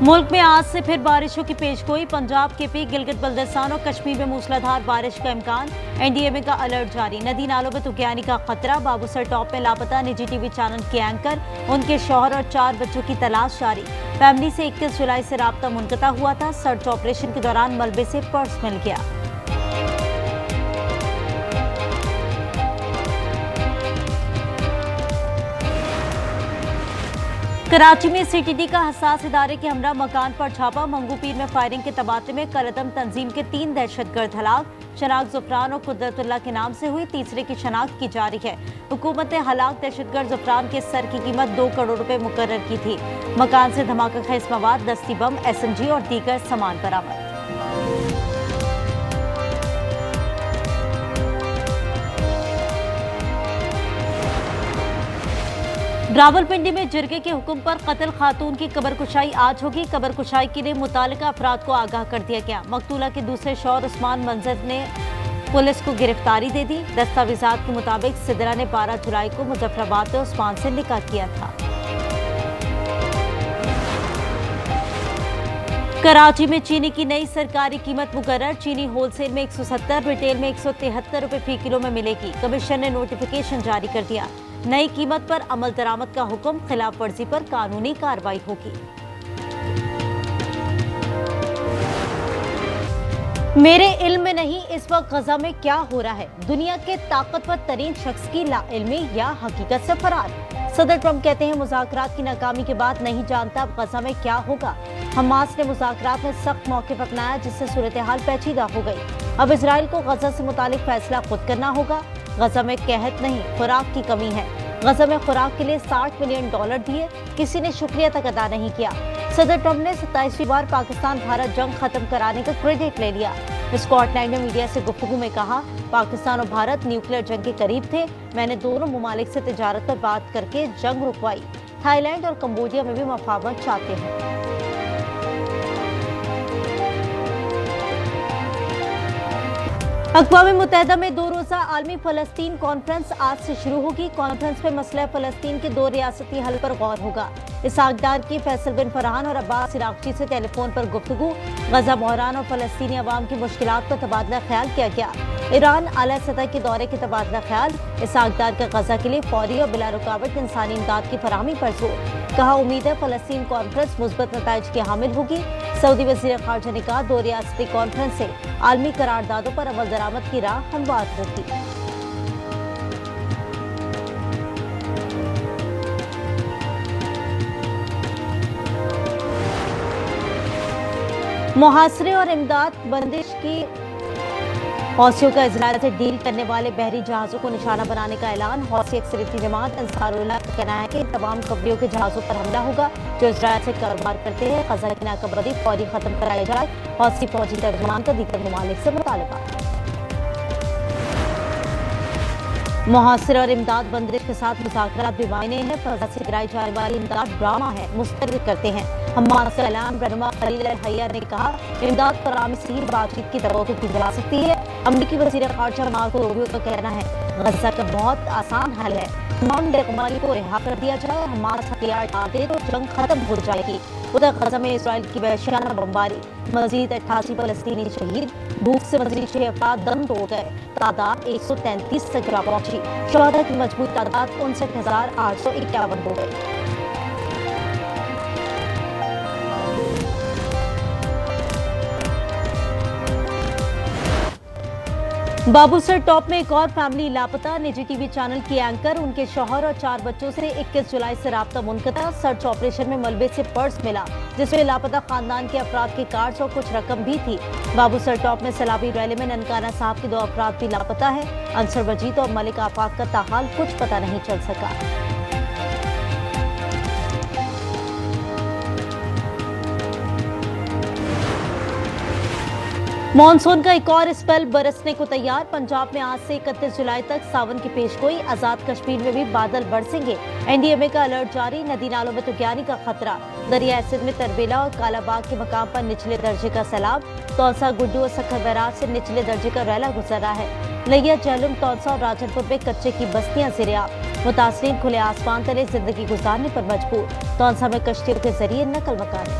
मुल्क में आज से फिर बारिशों की पेशगोई। पंजाब के पी गिलगित बल्दिस्तान और कश्मीर में मूसलाधार बारिश का इम्कान। एनडीएमए का अलर्ट जारी। नदी नालों में तुगयानी का खतरा। बाबूसर टॉप में लापता निजी टीवी चैनल के एंकर, उनके शौहर और 4 बच्चों की तलाश जारी। फैमिली से 21 जुलाई से राब्ता मुनक़ता हुआ था। सर्च ऑपरेशन के दौरान मलबे से पर्स मिल गया। कराची में सीटीडी का हसास इदारे के हमरा मकान पर छापा। मंगूपीर में फायरिंग के तबादले में कलअदम तंजीम के 3 दहशतगर्द हलाक। शनाख्त ज़ुफ़रान और कुदरतुल्लाह के नाम से हुई, तीसरे की शनाख्त की जारी है। हुकूमत ने हलाक दहशतगर्द ज़ुफ़रान के सर की कीमत 2 करोड़ रुपए मुकर्रर की थी। मकान से धमाका खेज मवाद, दस्ती बम, SMG और दीगर सामान बरामद। रावलपिंडी में जिरगे के हुक्म पर कत्ल खातून की कब्रकुशाई आज होगी। कब्रकुशाई के लिए मुतालिका अफराद को आगाह कर दिया गया। मकतूला के दूसरे शौहर उस्मान मंजर ने पुलिस को गिरफ्तारी दे दी। दस्तावेजात के मुताबिक सिदरा ने 12 जुलाई को मुजफ्फराबाद में उस्मान से निकाह किया था। कराची में चीनी की नई सरकारी कीमत मुकर्रर। चीनी होलसेल में 170, रिटेल में 173 रुपए फी किलो में मिलेगी। कमीशन ने नोटिफिकेशन जारी कर दिया। नई कीमत पर अमल दरामद का हुक्म, खिलाफ वर्जी पर कानूनी कार्रवाई होगी। मेरे इल्म में नहीं इस वक्त गजा में क्या हो रहा है। दुनिया के ताकतवर तरीन शख्स की लाइल्मी या हकीकत से फरार। सदर ट्रंप कहते हैं मुज़ाकरात की नाकामी के बाद नहीं जानता अब गजा में क्या होगा। हमास ने मुज़ाकरात में सख्त मौक़िफ़ अपनाया, जिससे सूरत हाल पेचीदा हो गई। अब इजराइल को गजा से मुतालिक फैसला खुद करना होगा। गजा में कहत नहीं, खुराक की कमी है। गजा में खुराक के लिए $60 मिलियन दिए, किसी ने शुक्रिया तक अदा नहीं किया। सदर ट्रंप ने 27वीं बार पाकिस्तान भारत जंग खत्म कराने का क्रेडिट ले लिया। स्कॉटलैंड में मीडिया से गुफ्तगू में कहा, पाकिस्तान और भारत न्यूक्लियर जंग के करीब थे। मैंने दोनों ममालिक से तिजारत पर बात करके जंग रुकवाई। थाईलैंड और कंबोडिया में भी मफावत चाहते हैं। अक़वाम मुत्तहिदा में 2 रोज़ा आलमी फ़लस्तीन कॉन्फ्रेंस आज से शुरू होगी। कॉन्फ्रेंस में मसला फ़लस्तीन के 2 रियासती हल पर गौर होगा। इसाकदार की फैसल बिन फरहान और अब्बास इराक़ची से टेलीफोन पर गुफ्तगू। गजा बहरान और फ़लस्तीनी अवाम की मुश्किलात पर तबादला ख्याल किया गया। ईरान आला सतह के दौरे के तबादला ख्याल। इसाकदार का गजा के लिए फौरी और बिला रुकावट इंसानी इमदाद की फराहमी पर जोर। कहा, उम्मीद है फ़लस्तीन कॉन्फ्रेंस मुस्बत नताइज की हामिल होगी। सऊदी वज़ीर ख़ारजा ने कहा, 2 रियासती कॉन्फ्रेंस से आलमी करारदादों पर अमल दरामद की राह हमवार होगी। मुहासरे और इमदाद बंदिश की हौसियों का इजराइल से डील करने वाले बहरी जहाजों को निशाना बनाने का ऐलान। हौसी अक्सरियती जमात अंसारुल्लाह का कहना है कि तमाम कब्रियों के जहाजों पर हमला होगा जो इजराइल से कारोबार करते हैं। गजा की नाकाबंदी फौरी खत्म कराई जाए। हौसी फौजी तर्जुमान का दीगर ममालिक से मुतालबा। मुहासरे और इमदाद बंदिश के साथ मुज़ाकरात भी मायने हैं। फजा से गिराई जाने वाली इमदाद ड्रामा है, मुस्तरद करते हैं। हमास का ऐलान। रहनुमा खलील अल हैया ने कहा, इमदाद फराहमी से बातचीत की तवक्को की जा सकती है। अमरीकी वज़ीर ख़ारजा मार्को रूबियो का कहना है, गजा का बहुत आसान हल है, तमाम बेगुमानी को रिहा कर दिया जाए। हमास हथियार डाल दे तो जंग खत्म हो जाएगी। उधर गजा में इसराइल की वहशियाना बमबारी। मजीद 88 फ़लस्तीनी शहीद। भूख से मजीद 6 अफराद दम तोड़ गए। तादाद 133 तक जा पहुंची। शहादा की मजबूत तादाद 59,851 हो गई। बाबूसर टॉप में एक और फैमिली लापता। निजी टीवी चैनल की एंकर, उनके शौहर और 4 बच्चों से 21 जुलाई से राब्ता मुनक़ता। सर्च ऑपरेशन में मलबे से पर्स मिला, जिसमें लापता खानदान के अफराद के कार्ड्स और कुछ रकम भी थी। बाबूसर टॉप में सैलाबी रैली में ननकाना साहब के 2 अफराद भी लापता है। अंसर वजीद और मलिक आफाक का ताहाल कुछ पता नहीं चल सका। मॉनसून का एक और स्पेल बरसने को तैयार। पंजाब में आज से 31 जुलाई तक सावन की पेशगोई। आजाद कश्मीर में भी बादल बरसेंगे। एनडीएमए का अलर्ट जारी। नदी नालों में तुगयानी का खतरा। दरिया एसिड में तरबेला और कालाबाग के मकाम पर निचले दर्जे का सैलाब। तौसा, गुड्डू और सखर बैराज से निचले दर्जे का रैला गुजर रहा है। लिया, जहलुम, तौसा और राजनपुर में कच्चे की बस्तियां ज़ेर-ए-आब। मुतासरीन खुले आसमान तले जिंदगी गुजारने पर मजबूर। तौसा में कश्तियों के जरिए नकल मकानी।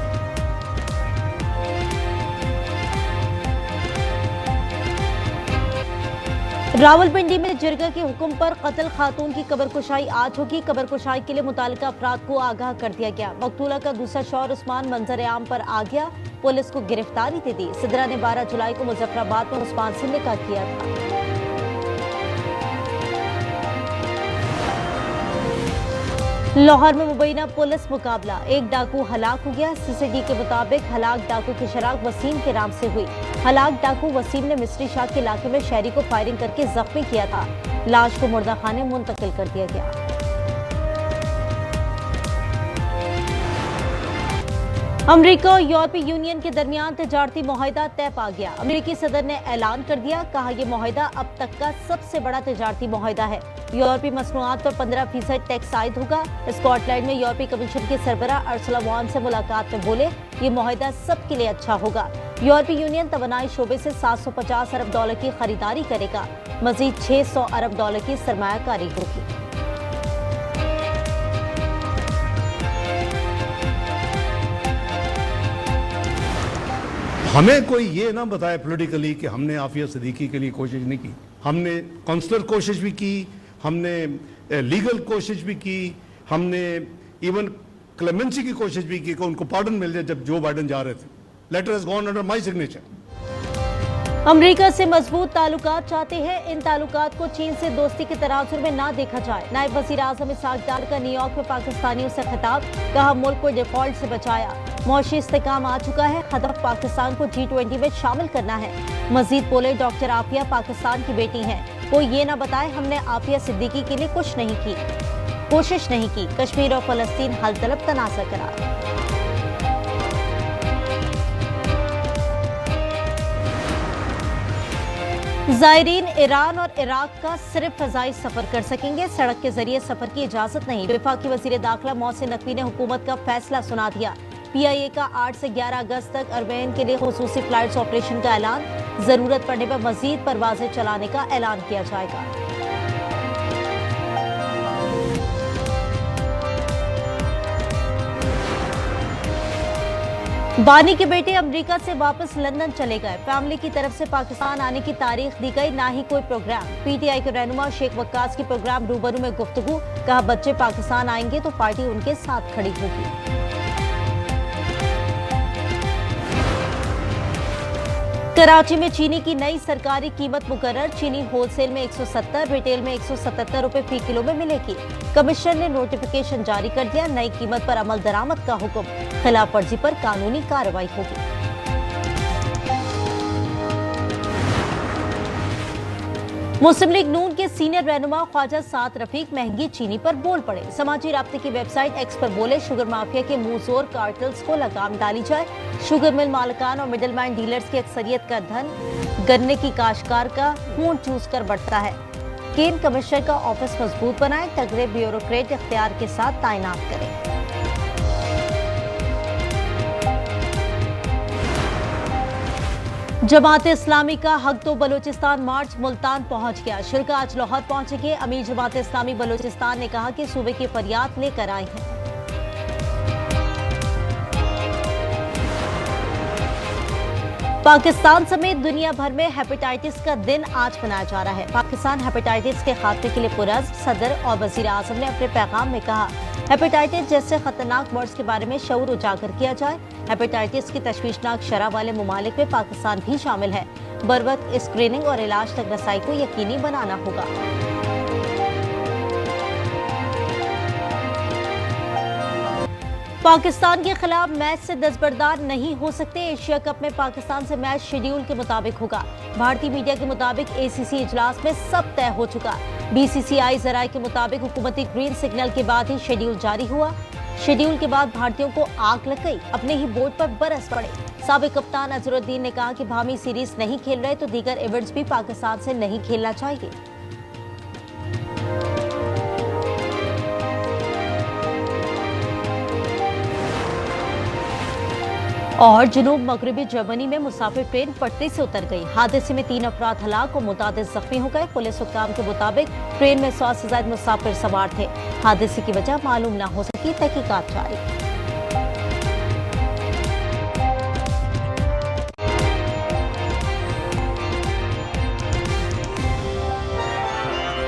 रावलपिंडी में जिरगा के हुक्म पर कत्ल खातून की कब्रकुशाई आज होगी। कब्रकुशाई के लिए मुतालिका अफराद को आगाह कर दिया गया। मकतूला का दूसरा शौहर उस्मान मंजर आम पर आ गया, पुलिस को गिरफ्तारी दे दी। सिदरा ने 12 जुलाई को मुजफ्फराबाद में उस्मान से निकाह किया था। लाहौर में मुबैना पुलिस मुकाबला, एक डाकू हलाक हो गया। सीसीटीवी के मुताबिक हलाक डाकू की शराक वसीम के नाम से हुई। हलाक डाकू वसीम ने मिस्री शाह के इलाके में शहरी को फायरिंग करके जख्मी किया था। लाश को मुर्दा खाने मुंतकिल कर दिया गया। अमेरिका और यूरोपीय यूनियन के दरमियान तजारती मुआहिदा तय पा गया। अमेरिकी सदर ने ऐलान कर दिया, कहा यह मुआहिदा अब तक का सबसे बड़ा तजारती मुआहिदा है। यूरोपीय मसनूआत पर 15% टैक्स आयद होगा। स्कॉटलैंड में यूरोपीय कमीशन के सरबराह अर्सुला वॉन से मुलाकात में बोले, ये मुआहिदा सबके लिए अच्छा होगा। यूरोपीय यूनियन तवानाई शोबे से $750 अरब की खरीदारी करेगा। मजीद $600 अरब की सरमायाकारी होगी। हमें कोई ये ना बताए पॉलिटिकली कि हमने आफिया सिद्दीकी के लिए कोशिश नहीं की। हमने काउंसलर कोशिश भी की, हमने लीगल कोशिश भी की, हमने इवन क्लेमेंसी की कोशिश भी की कि उनको पार्डन मिल जाए जब जो बाइडन जा रहे थे। Letter has gone under my signature. America से मजबूत ताल्लुकात चाहते हैं, इन ताल्लुकात को चीन से दोस्ती के तनाजुर में ना देखा जाए। नायब वजीर आजम इसहाक डार का न्यूयॉर्क में पाकिस्तानियों से खिताब, कहा मुल्क को डिफॉल्ट से बचाया। मौशी इस्तेकाम आ चुका है, हदफ पाकिस्तान को G20 में शामिल करना है। मजीद बोले, डॉक्टर आफिया पाकिस्तान की बेटी हैं, कोई ये ना बताए हमने आफिया सिद्दीकी के लिए कोशिश नहीं की। कश्मीर और फलस्तीन हल तलब तनाज़ा करार। ज़ायरीन ईरान और इराक का सिर्फ फ़ज़ाई सफर कर सकेंगे, सड़क के जरिए सफर की इजाजत नहीं। वफाकी वज़ीर दाखिला मोहसिन नकवी ने हुकूमत का फैसला सुना दिया। PIA का 8 से 11 अगस्त तक अरबैन के लिए खुसूसी फ्लाइट्स ऑपरेशन का ऐलान, जरूरत पड़ने पर मजीद परवाजें चलाने का ऐलान किया जाएगा। बानी के बेटे अमेरिका से वापस लंदन चले गए। फैमिली की तरफ से पाकिस्तान आने की तारीख दी गई, ना ही कोई प्रोग्राम। PTI के रहनुमा शेख वक्कास की प्रोग्राम रूबरू में गुफ्तगू, कहा बच्चे पाकिस्तान आएंगे तो पार्टी उनके साथ खड़ी होगी। कराची में चीनी की नई सरकारी कीमत मुकर्रर, चीनी होलसेल में 170, रिटेल में 177 रुपए फी किलो में मिलेगी। कमिश्नर ने नोटिफिकेशन जारी कर दिया, नई कीमत पर अमल दरामद का हुक्म, खिलाफ वर्जी पर कानूनी कार्रवाई होगी। मुस्लिम लीग नून के सीनियर रहनुमा ख्वाजा साद रफीक महंगी चीनी पर बोल पड़े। समाजी राब्ते की वेबसाइट एक्स पर बोले, शुगर माफिया के मुंहजोर कार्टल्स को लगाम डाली जाए। शुगर मिल मालिकान और मिडलमैन डीलर्स की अक्सरियत का धन गन्ने की काश्तकार का खून चूस कर बढ़ता है। केन कमिश्नर का ऑफिस मजबूत बनाए, तगड़े ब्यूरोक्रेट इख्तियार के साथ तैनात करें। जमात इस्लामी का हक तो बलूचिस्तान मार्च मुल्तान पहुंच गया। शुरा आज लाहौर पहुंचेंगे। अमीर जमात इस्लामी बलूचिस्तान ने कहा कि सूबे की फरियाद लेकर आए हैं। पाकिस्तान समेत दुनिया भर में हेपेटाइटिस का दिन आज मनाया जा रहा है। पाकिस्तान हेपेटाइटिस के खात्मे के लिए पुरज़्म। सदर और वजीर आजम ने अपने पैगाम में कहा, हेपेटाइटिस जैसे खतरनाक मर्ज के बारे में शऊर उजागर किया जाए। हेपेटाइटिस की तशवीशनाक शरह वाले ममालिक में पाकिस्तान भी शामिल है। बरवक्त स्क्रीनिंग और इलाज तक रसाई को यकीनी बनाना होगा। पाकिस्तान के खिलाफ मैच से दस्तबरदार नहीं हो सकते। एशिया कप में पाकिस्तान से मैच शेड्यूल के मुताबिक होगा। भारतीय मीडिया के मुताबिक ACC इजलास में सब तय हो चुका। BCCI जराये के मुताबिक हुकूमती ग्रीन सिग्नल के बाद ही शेड्यूल जारी हुआ। शेड्यूल के बाद भारतीयों को आग लग गई, अपने ही बोर्ड पर बरस पड़े। साबिक कप्तान अजहरुद्दीन ने कहा कि भामी सीरीज नहीं खेल रहे तो दीगर इवेंट्स भी पाकिस्तान से नहीं खेलना चाहिए। और जुनूब मगरबी जर्मनी में मुसाफिर ट्रेन पटरी से उतर गई। हादसे में 3 अफराद हलाक और मुतादिद जख्मी हो गए। पुलिस हुक्काम के मुताबिक ट्रेन में 100 से ज्यादा मुसाफिर सवार थे। हादसे की वजह मालूम न हो सकी, तहकीकात जारी।